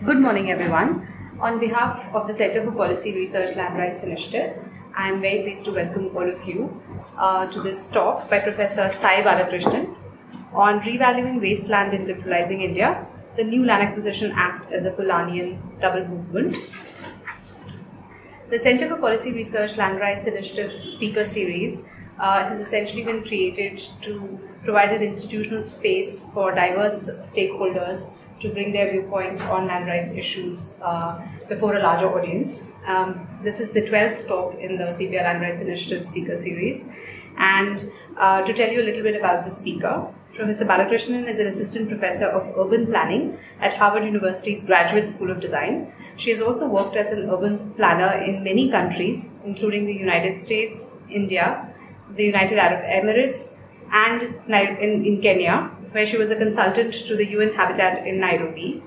Good morning, everyone. On behalf of the Center for Policy Research Land Rights Initiative, I am very pleased to welcome all of you to this talk by Professor Balakrishnan on Revaluing Wasteland and Liberalizing India, the New Land Acquisition Act as a Polanyian Double Movement. The Center for Policy Research Land Rights Initiative Speaker Series has essentially been created to provide an institutional space for diverse stakeholders to bring their viewpoints on land rights issues before a larger audience. This is the 12th talk in the CPR Land Rights Initiative Speaker Series. And to tell you a little bit about the speaker, Professor Balakrishnan is an assistant professor of urban planning at Harvard University's Graduate School of Design. She has also worked as an urban planner in many countries, including the United States, India, the United Arab Emirates, and in Kenya, where she was a consultant to the UN Habitat in Nairobi.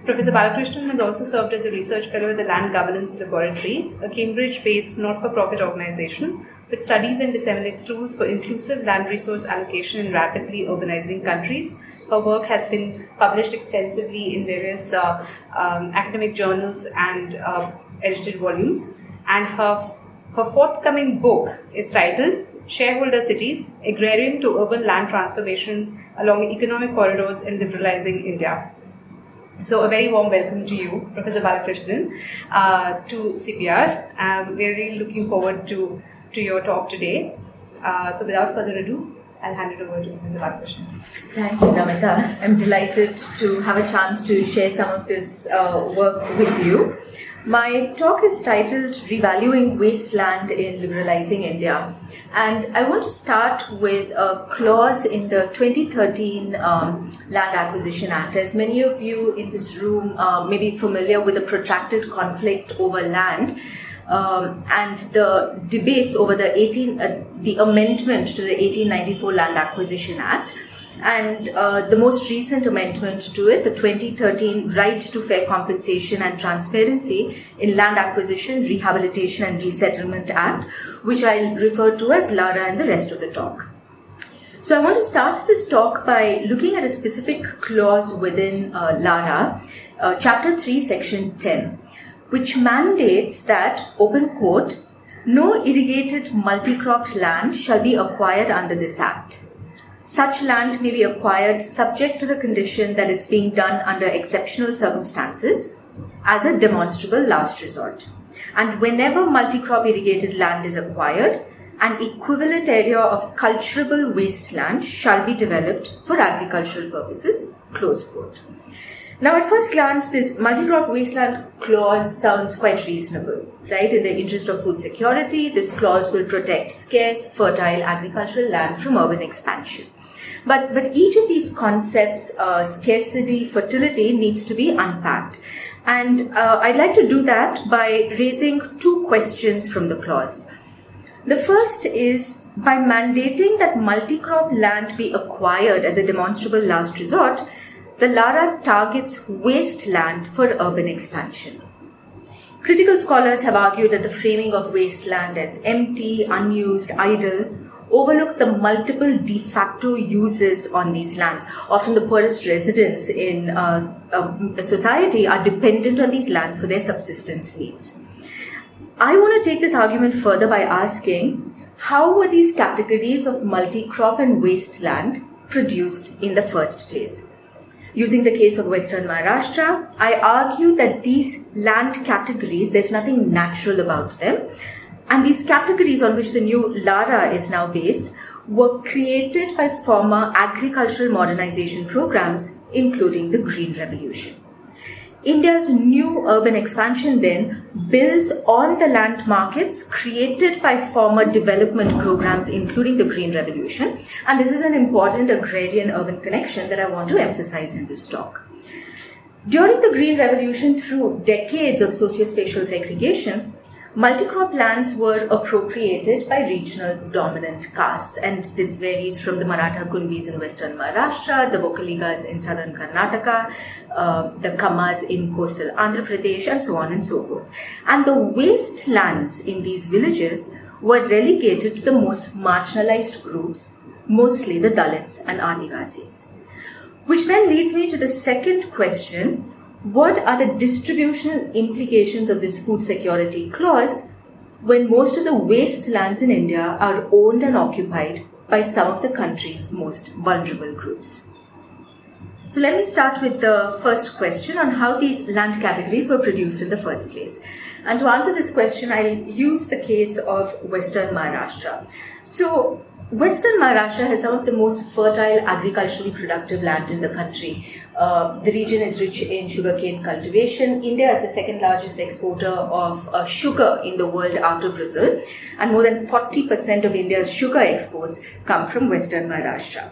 Professor Balakrishnan has also served as a research fellow at the Land Governance Laboratory, a Cambridge-based not-for-profit organization which studies and disseminates tools for inclusive land resource allocation in rapidly urbanizing countries. Her work has been published extensively in various academic journals and edited volumes, and her forthcoming book is titled Shareholder Cities, Agrarian to Urban Land Transformations Along Economic Corridors in Liberalizing India. So a very warm welcome to you, Professor Balakrishnan, to CPR. We're really looking forward to your talk today. So without further ado, I'll hand it over to Professor Balakrishnan. Thank you, Namita. I'm delighted to have a chance to share some of this work with you. My talk is titled Revaluing Wasteland in Liberalizing India, and I want to start with a clause in the 2013 Land Acquisition Act. As many of you in this room may be familiar with the protracted conflict over land and the debates over the amendment to the 1894 Land Acquisition Act. And the most recent amendment to it, the 2013 Right to Fair Compensation and Transparency in Land Acquisition, Rehabilitation and Resettlement Act, which I'll refer to as LARRA in the rest of the talk. So I want to start this talk by looking at a specific clause within LARRA, Chapter 3, Section 10, which mandates that, open quote, no irrigated multicropped land shall be acquired under this Act. Such land may be acquired subject to the condition that it's being done under exceptional circumstances as a demonstrable last resort. And whenever multicrop irrigated land is acquired, an equivalent area of cultivable wasteland shall be developed for agricultural purposes, close quote. Now, at first glance, this multicrop wasteland clause sounds quite reasonable, right? In the interest of food security, this clause will protect scarce, fertile agricultural land from urban expansion. But each of these concepts, scarcity, fertility, needs to be unpacked. And I'd like to do that by raising two questions from the clause. The first is, by mandating that multicrop land be acquired as a demonstrable last resort, the LARRA targets wasteland for urban expansion. Critical scholars have argued that the framing of wasteland as empty, unused, idle overlooks the multiple de facto uses on these lands. Often the poorest residents in a society are dependent on these lands for their subsistence needs. I want to take this argument further by asking, how were these categories of multi-crop and wasteland produced in the first place? Using the case of Western Maharashtra, I argue that these land categories, there's nothing natural about them. And these categories on which the new LARRA is now based were created by former agricultural modernization programs, including the Green Revolution. India's new urban expansion then builds on the land markets created by former development programs, including the Green Revolution. And this is an important agrarian-urban connection that I want to emphasize in this talk. During the Green Revolution, through decades of socio-spatial segregation, multicrop lands were appropriated by regional dominant castes, and this varies from the Maratha Kunbis in Western Maharashtra, the Vokaligas in southern Karnataka, the Kammas in coastal Andhra Pradesh, and so on and so forth. And the wastelands in these villages were relegated to the most marginalized groups, mostly the Dalits and Adivasis. Which then leads me to the second question: what are the distributional implications of this food security clause when most of the wastelands in India are owned and occupied by some of the country's most vulnerable groups? So let me start with the first question on how these land categories were produced in the first place. And to answer this question, I'll use the case of Western Maharashtra. So Western Maharashtra has some of the most fertile agriculturally productive land in the country. The region is rich in sugarcane cultivation. India is the second largest exporter of sugar in the world after Brazil, and more than 40% of India's sugar exports come from Western Maharashtra.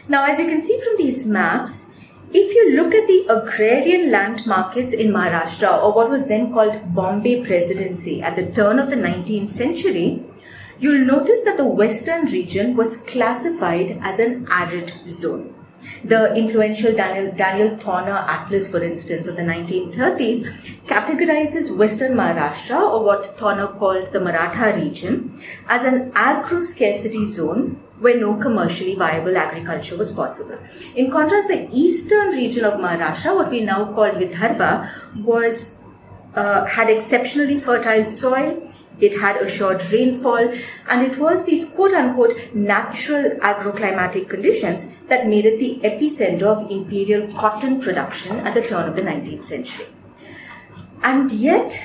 Now, as you can see from these maps, if you look at the agrarian land markets in Maharashtra, or what was then called Bombay Presidency at the turn of the 19th century, you'll notice that the western region was classified as an arid zone. The influential Daniel Thorner Atlas, for instance, of the 1930s, categorizes Western Maharashtra, or what Thorner called the Maratha region, as an agro-scarcity zone where no commercially viable agriculture was possible. In contrast, the eastern region of Maharashtra, what we now call Vidarbha, had exceptionally fertile soil. It had assured rainfall, and it was these quote-unquote natural agroclimatic conditions that made it the epicenter of imperial cotton production at the turn of the 19th century. And yet,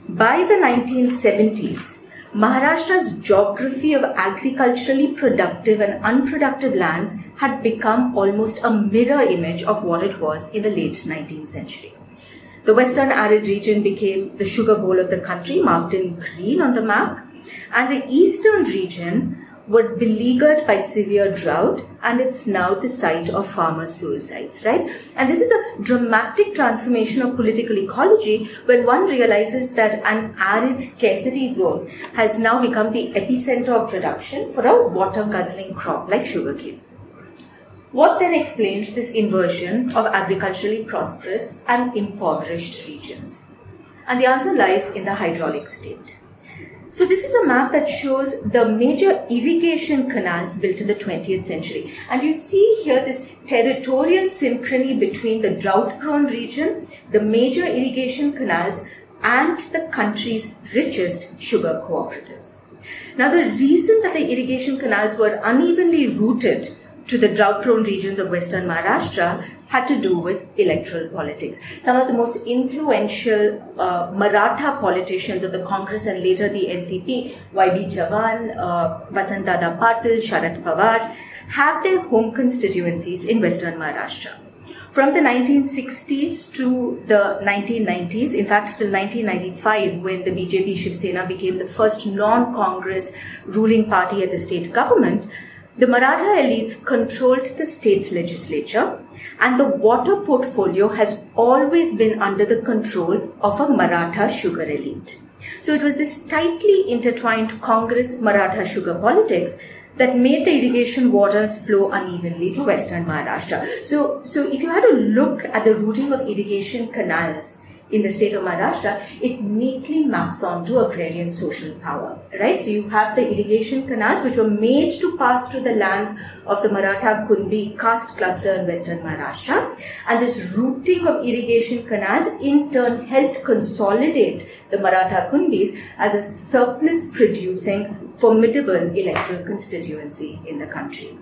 by the 1970s, Maharashtra's geography of agriculturally productive and unproductive lands had become almost a mirror image of what it was in the late 19th century. The western arid region became the sugar bowl of the country, marked in green on the map, and the eastern region was beleaguered by severe drought, and it's now the site of farmer suicides, right? And this is a dramatic transformation of political ecology when one realizes that an arid scarcity zone has now become the epicenter of production for a water-guzzling crop like sugarcane. What then explains this inversion of agriculturally prosperous and impoverished regions? And the answer lies in the hydraulic state. So this is a map that shows the major irrigation canals built in the 20th century. And you see here this territorial synchrony between the drought-prone region, the major irrigation canals, and the country's richest sugar cooperatives. Now, the reason that the irrigation canals were unevenly routed to the drought-prone regions of Western Maharashtra had to do with electoral politics. Some of the most influential Maratha politicians of the Congress and later the NCP, Y.B. Jawan, Vasantdada Patil, Sharad Pawar, have their home constituencies in Western Maharashtra. From the 1960s to the 1990s, in fact till 1995, when the BJP Shiv Sena became the first non-Congress ruling party at the state government, the Maratha elites controlled the state legislature, and the water portfolio has always been under the control of a Maratha sugar elite. So it was this tightly intertwined Congress-Maratha sugar politics that made the irrigation waters flow unevenly to Western Maharashtra. So if you had to look at the routing of irrigation canals in the state of Maharashtra, it neatly maps onto agrarian social power, right? So you have the irrigation canals which were made to pass through the lands of the Maratha Kunbi caste cluster in Western Maharashtra, and this routing of irrigation canals in turn helped consolidate the Maratha Kunbis as a surplus producing formidable electoral constituency in the country.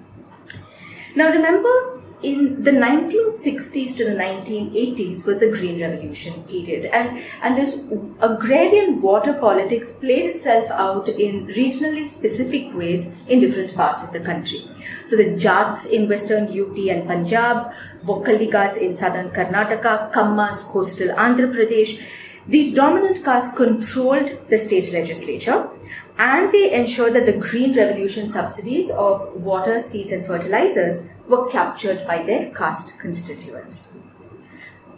Now remember, in the 1960s to the 1980s was the Green Revolution period, and this agrarian water politics played itself out in regionally specific ways in different parts of the country. So the Jats in western UP and Punjab, Vokkaligas in southern Karnataka, Kammas, coastal Andhra Pradesh, these dominant castes controlled the state legislature, and they ensured that the Green Revolution subsidies of water, seeds and fertilizers were captured by their caste constituents.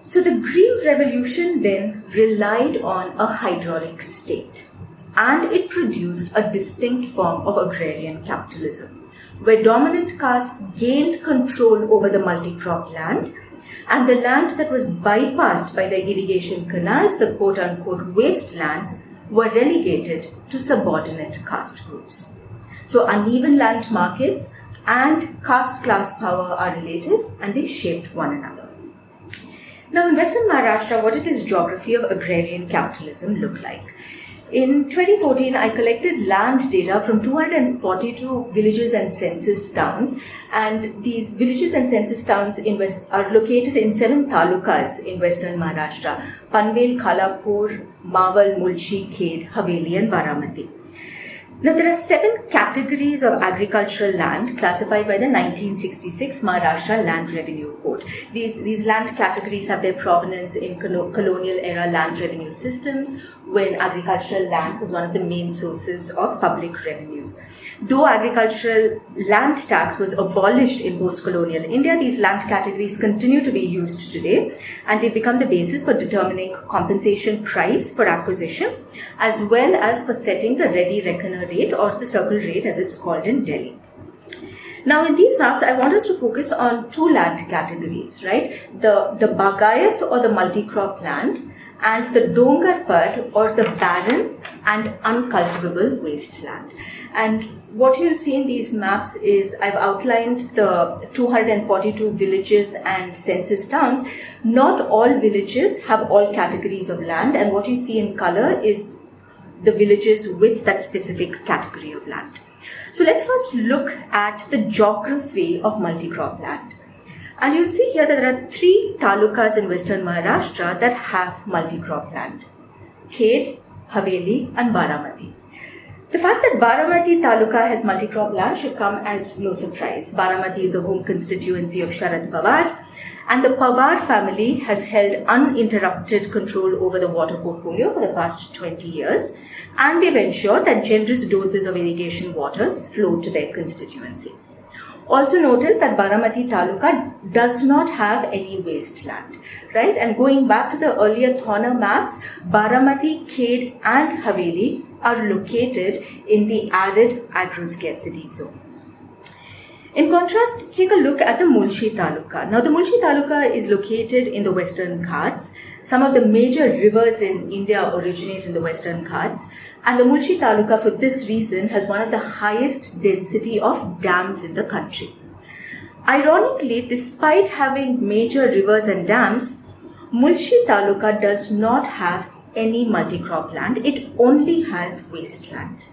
So the Green Revolution then relied on a hydraulic state, and it produced a distinct form of agrarian capitalism, where dominant castes gained control over the multicrop land, and the land that was bypassed by the irrigation canals, the quote-unquote wastelands, were relegated to subordinate caste groups. So uneven land markets and caste class power are related, and they shaped one another. Now, in Western Maharashtra, what did this geography of agrarian capitalism look like? In 2014, I collected land data from 242 villages and census towns, and these villages and census towns are located in 7 talukas in Western Maharashtra: Panvel, Khalapur, Mawal, Mulchi, Khed, Haveli and Baramati. Now, there are 7 categories of agricultural land classified by the 1966 Maharashtra Land Revenue Code. These land categories have their provenance in colonial era land revenue systems, when agricultural land was one of the main sources of public revenues. Though agricultural land tax was abolished in post-colonial India, these land categories continue to be used today, and they become the basis for determining compensation price for acquisition, as well as for setting the ready reckoner rate, or the circle rate as it's called in Delhi. Now, in these maps, I want us to focus on 2 land categories, right? The bagayat or the multi-crop land, and the dongar part or the barren and uncultivable wasteland. And what you'll see in these maps is I've outlined the 242 villages and census towns. Not all villages have all categories of land, and what you see in color is the villages with that specific category of land. So let's first look at the geography of multi-crop land. And you'll see here that there are 3 talukas in Western Maharashtra that have multi-crop land: Khed, Haveli and Baramati. The fact that Baramati taluka has multi-crop land should come as no surprise. Baramati is the home constituency of Sharad Pawar, and the Pawar family has held uninterrupted control over the water portfolio for the past 20 years, and they've ensured that generous doses of irrigation waters flow to their constituency. Also notice that Baramati taluka does not have any wasteland, right? And going back to the earlier Thona maps, Baramati, Khed and Haveli are located in the arid agro-scarcity zone. In contrast, take a look at the Mulchi taluka. Now, the Mulchi taluka is located in the Western Ghats. Some of the major rivers in India originate in the Western Ghats. And the Mulchi taluka, for this reason, has one of the highest density of dams in the country. Ironically, despite having major rivers and dams, Mulchi taluka does not have any multi-crop land. It only has wasteland.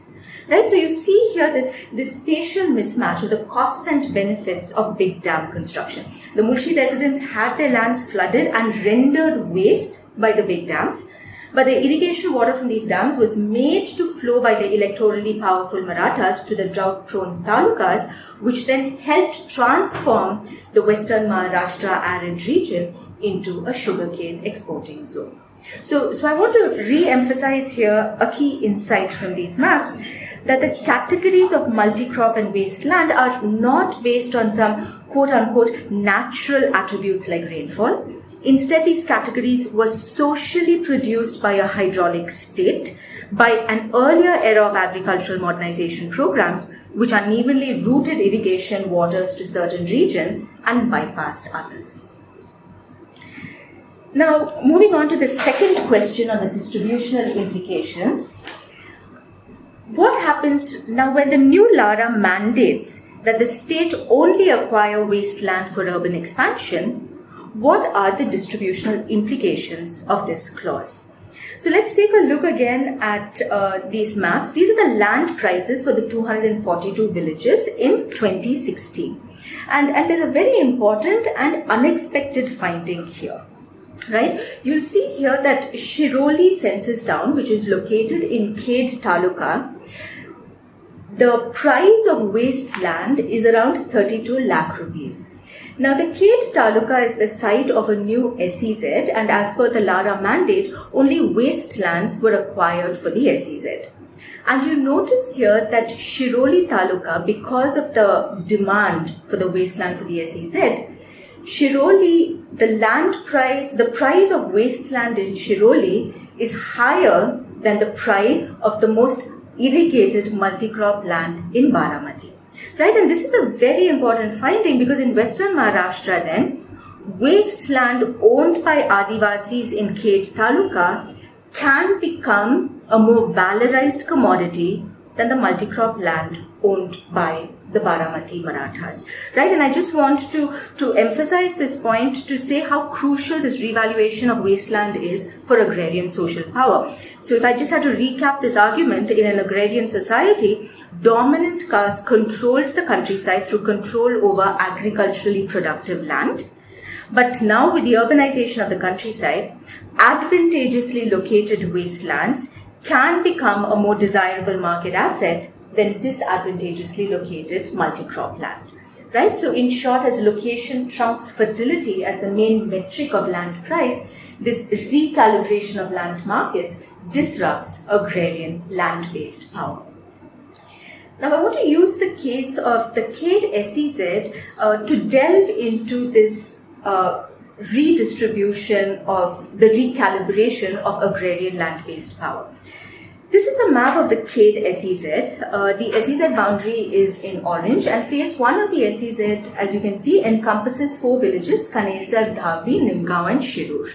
Right? So you see here this spatial mismatch of the costs and benefits of big dam construction. The Mulchi residents had their lands flooded and rendered waste by the big dams, but the irrigation water from these dams was made to flow by the electorally powerful Marathas to the drought-prone talukas, which then helped transform the Western Maharashtra arid region into a sugarcane exporting zone. So I want to re-emphasize here a key insight from these maps, that the categories of multi-crop and wasteland are not based on some quote-unquote natural attributes like rainfall. Instead, these categories were socially produced by a hydraulic state, by an earlier era of agricultural modernization programs, which unevenly routed irrigation waters to certain regions and bypassed others. Now, moving on to the second question on the distributional implications. What happens now when the new LARRA mandates that the state only acquire wasteland for urban expansion? What are the distributional implications of this clause? So let's take a look again at these maps. These are the land prices for the 242 villages in 2016. And there's a very important and unexpected finding here. Right? You'll see here that Shiroli census town, which is located in Khed taluka, the price of wasteland is around 32 lakh rupees. Now, the Khed taluka is the site of a new SEZ, and as per the LARRA mandate, only wastelands were acquired for the SEZ. And you notice here that Shiroli taluka, because of the demand for the wasteland for the SEZ, Shiroli, the price of wasteland in Shiroli is higher than the price of the most irrigated multi-crop land in Baramati. Right, and this is a very important finding because in Western Maharashtra then, wasteland owned by adivasis in Khed taluka can become a more valorized commodity than the multi-crop land owned by the Baramati Marathas, right? And I just want to emphasize this point to say how crucial this revaluation of wasteland is for agrarian social power. So if I just had to recap this argument, in an agrarian society, dominant castes controlled the countryside through control over agriculturally productive land. But now with the urbanization of the countryside, advantageously located wastelands can become a more desirable market asset than disadvantageously located multi-crop land, right? So in short, as location trumps fertility as the main metric of land price, this recalibration of land markets disrupts agrarian land-based power. Now I want to use the case of the CADE SEZ to delve into this redistribution of the recalibration of agrarian land-based power. This is a map of the CADE SEZ. The SEZ boundary is in orange, and phase 1 of the SEZ, as you can see, encompasses 4 villages: Ganesha, Dhabi, Nimgaon and Shirur.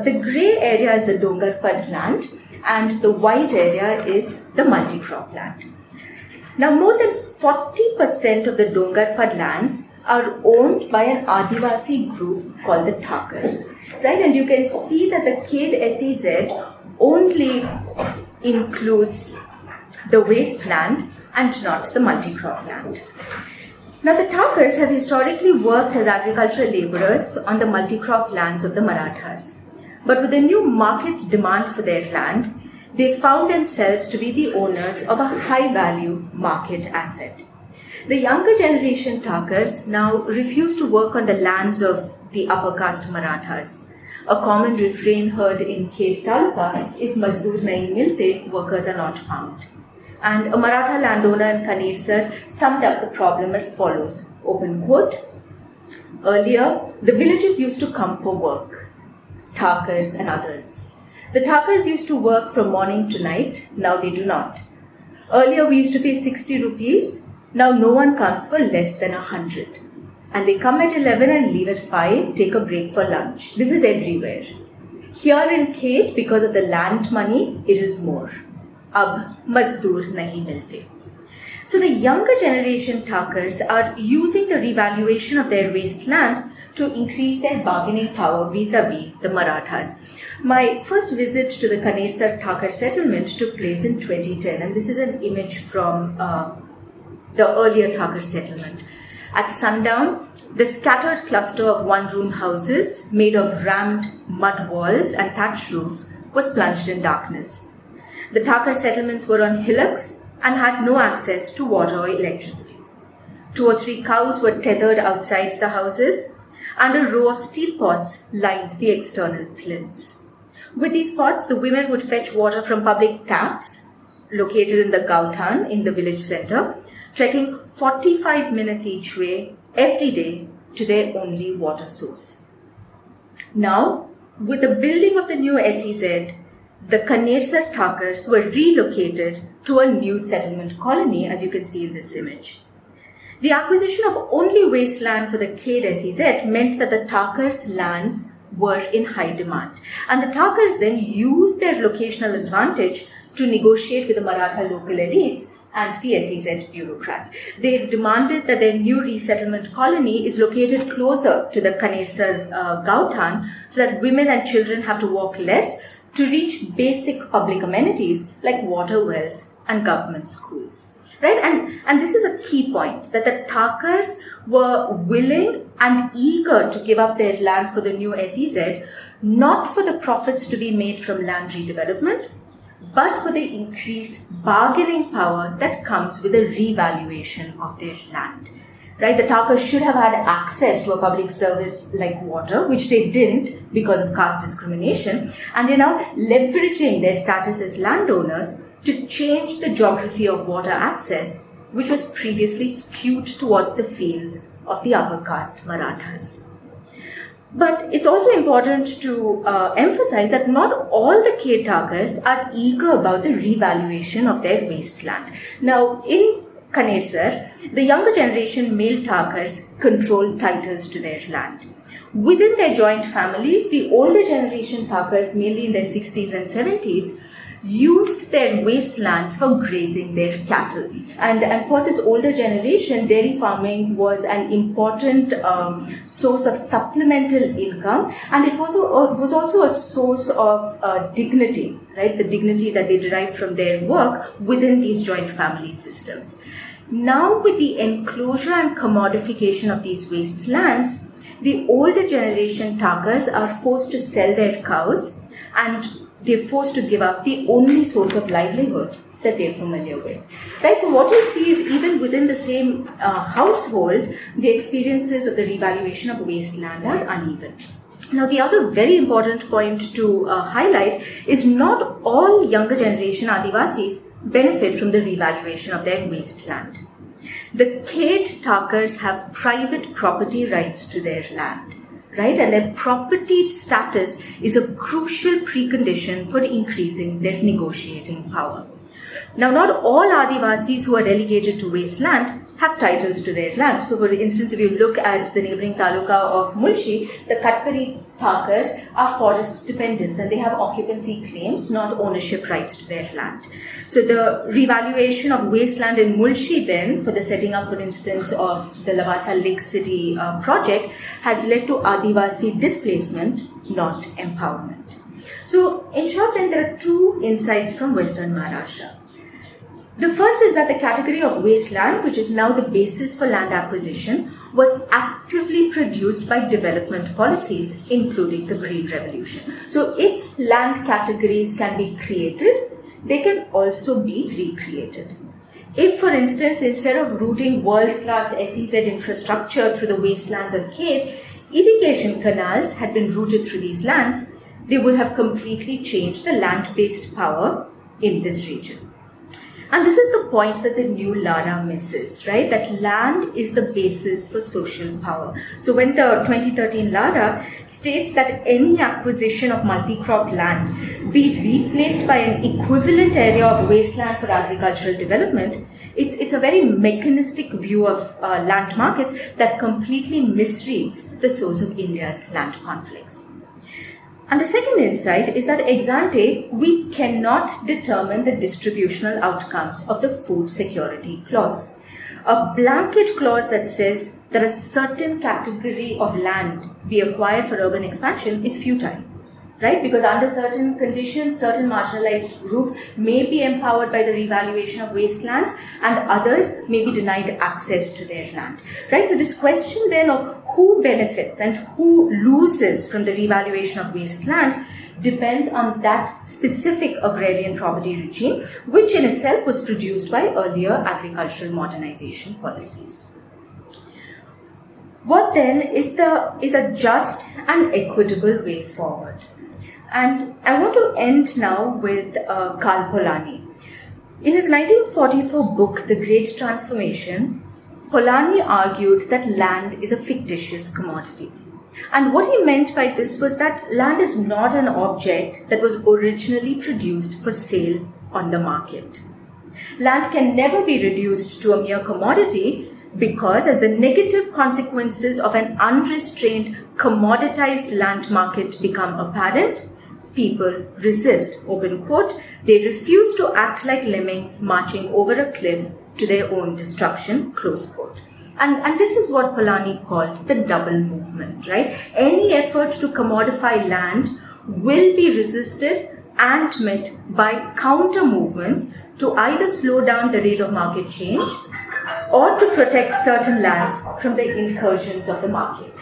The grey area is the Dongarpad land, and the white area is the multi-crop land. Now, more than 40% of the Dongarpad lands are owned by an adivasi group called the Thakars, right? And you can see that the CADE SEZ only includes the wasteland and not the multi-crop land. Now, the Thakars have historically worked as agricultural labourers on the multi-crop lands of the Marathas. But with the new market demand for their land, they found themselves to be the owners of a high-value market asset. The younger generation Thakars now refuse to work on the lands of the upper caste Marathas. A common refrain heard in Khed Taluka is "Mazdoor nahi milte," workers are not found. And a Maratha landowner in Kanesar summed up the problem as follows, open quote, "Earlier, the villagers used to come for work, Thakars and others. The Thakars used to work from morning to night, now they do not. Earlier we used to pay 60 rupees, now no one comes for less than 100. And they come at 11 and leave at 5, take a break for lunch. This is everywhere. Here in Khed, because of the land money, it is more. Ab mazdoor nahi milte." So the younger generation Thakars are using the revaluation of their wasteland to increase their bargaining power vis-a-vis the Marathas. My first visit to the Kanesar Thakar settlement took place in 2010, and this is an image from the earlier Thakar settlement. At sundown, the scattered cluster of one-room houses made of rammed mud walls and thatched roofs was plunged in darkness. The Thakar settlements were on hillocks and had no access to water or electricity. 2 or 3 cows were tethered outside the houses, and a row of steel pots lined the external plinths. With these pots, the women would fetch water from public taps located in the Gauthan in the village center, trekking 45 minutes each way every day to their only water source. Now, with the building of the new SEZ, the Kanesar Thakars were relocated to a new settlement colony, as you can see in this image. The acquisition of only wasteland for the CADE SEZ meant that the Thakars' lands were in high demand. And the Thakars then used their locational advantage to negotiate with the Maratha local elites and the SEZ bureaucrats. They demanded that their new resettlement colony is located closer to the Kanesar Gauthan so that women and children have to walk less to reach basic public amenities like water wells and government schools. Right? And this is a key point, that the Thakars were willing and eager to give up their land for the new SEZ, not for the profits to be made from land redevelopment, but for the increased bargaining power that comes with the revaluation of their land. Right? The Thakars should have had access to a public service like water, which they didn't because of caste discrimination, and they're now leveraging their status as landowners to change the geography of water access, which was previously skewed towards the fields of the upper caste Marathas. But it's also important to emphasize that not all the CADE Thakars are eager about the revaluation of their wasteland. Now, in Kanesar, the younger generation male Thakars control titles to their land. Within their joint families, the older generation Thakars, mainly in their 60s and 70s, used their wastelands for grazing their cattle. And for this older generation, dairy farming was an important source of supplemental income, and it was also a source of dignity, right? The dignity that they derived from their work within these joint family systems. Now, with the enclosure and commodification of these wastelands, the older generation Thakars are forced to sell their cows, and they're forced to give up the only source of livelihood that they're familiar with. Right? So what we see is even within the same household, the experiences of the revaluation of wasteland are uneven. Now, the other very important point to highlight is not all younger generation Adivasis benefit from the revaluation of their wasteland. The Khed Thakars have private property rights to their land, right? And their property status is a crucial precondition for increasing their negotiating power. Now, not all Adivasis who are relegated to wasteland have titles to their land. So, for instance, if you look at the neighboring taluka of Mulshi, the Katkari Thakars are forest dependents and they have occupancy claims, not ownership rights to their land. So, the revaluation of wasteland in Mulshi then, for the setting up, for instance, of the Lavasa Lake City project, has led to Adivasi displacement, not empowerment. So, in short, then there are two insights from Western Maharashtra. The first is that the category of wasteland, which is now the basis for land acquisition, was actively produced by development policies, including the Green Revolution. So if land categories can be created, they can also be recreated. If, for instance, instead of routing world-class SEZ infrastructure through the wastelands of Khed, irrigation canals had been routed through these lands, they would have completely changed the land-based power in this region. And this is the point that the new LARRA misses, right? That land is the basis for social power. So when the 2013 LARRA states that any acquisition of multicrop land be replaced by an equivalent area of wasteland for agricultural development, it's a very mechanistic view of land markets that completely misreads the source of India's land conflicts. And the second insight is that ex ante, we cannot determine the distributional outcomes of the food security clause. A blanket clause that says that a certain category of land be acquired for urban expansion is futile, right? Because under certain conditions, certain marginalized groups may be empowered by the revaluation of wastelands and others may be denied access to their land, right? So this question then of who benefits and who loses from the revaluation of wasteland depends on that specific agrarian property regime, which in itself was produced by earlier agricultural modernization policies. What then is a just and equitable way forward? And I want to end now with Karl Polanyi. In his 1944 book, The Great Transformation, Polanyi argued that land is a fictitious commodity. And what he meant by this was that land is not an object that was originally produced for sale on the market. Land can never be reduced to a mere commodity because, as the negative consequences of an unrestrained, commoditized land market become apparent, people resist, open quote, they refuse to act like lemmings marching over a cliff to their own destruction, close quote. And this is what Polanyi called the double movement, right? Any effort to commodify land will be resisted and met by counter movements to either slow down the rate of market change or to protect certain lands from the incursions of the market.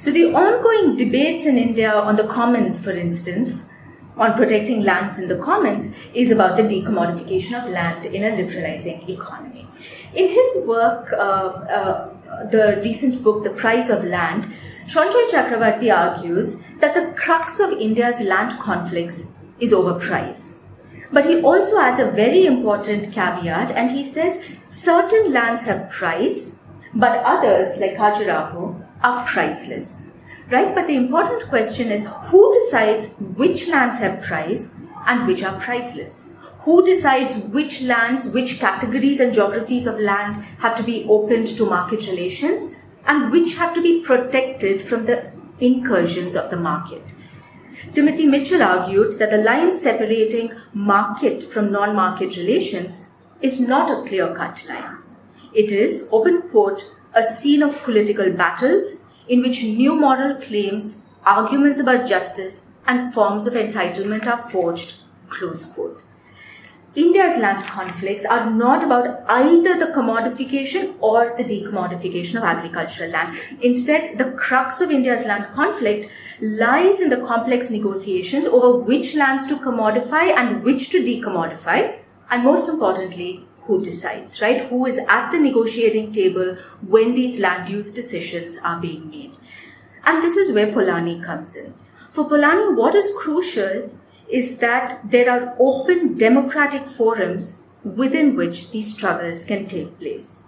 So the ongoing debates in India on the commons, for instance, on protecting lands in the commons, is about the decommodification of land in a liberalizing economy. In his work, the recent book, The Price of Land, Sanjay Chakravarti argues that the crux of India's land conflicts is overprice. But he also adds a very important caveat, and he says certain lands have price, but others, like Khajuraho, are priceless. Right? But the important question is, who decides which lands have price and which are priceless? Who decides which lands, which categories and geographies of land have to be opened to market relations and which have to be protected from the incursions of the market. Timothy Mitchell argued that the line separating market from non-market relations is not a clear-cut line. It is, open quote, a scene of political battles in which new moral claims, arguments about justice, and forms of entitlement are forged, close quote. India's land conflicts are not about either the commodification or the decommodification of agricultural land. Instead, the crux of India's land conflict lies in the complex negotiations over which lands to commodify and which to decommodify, and most importantly, who decides, right? Who is at the negotiating table when these land use decisions are being made. And this is where Polanyi comes in. For Polanyi, what is crucial is that there are open democratic forums within which these struggles can take place.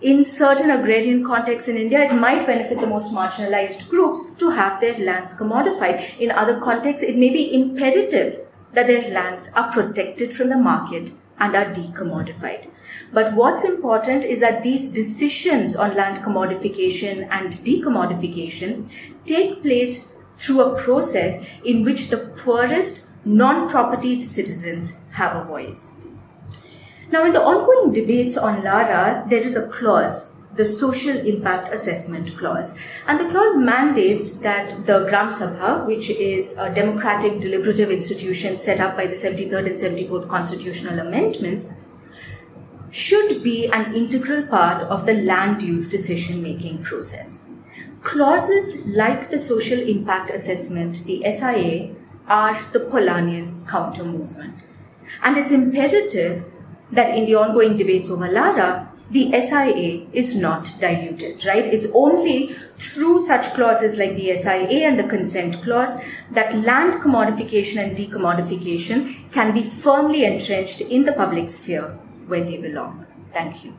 In certain agrarian contexts in India, it might benefit the most marginalized groups to have their lands commodified. In other contexts, it may be imperative that their lands are protected from the market and are decommodified. But what's important is that these decisions on land commodification and decommodification take place through a process in which the poorest, non-propertied citizens have a voice. Now, in the ongoing debates on LARRA, there is a clause, the Social Impact Assessment Clause. And the clause mandates that the Gram Sabha, which is a democratic deliberative institution set up by the 73rd and 74th constitutional amendments, should be an integral part of the land use decision-making process. Clauses like the Social Impact Assessment, the SIA, are the Polanyian counter-movement. And it's imperative that in the ongoing debates over LARRA, the SIA is not diluted, right? It's only through such clauses like the SIA and the consent clause that land commodification and decommodification can be firmly entrenched in the public sphere where they belong. Thank you.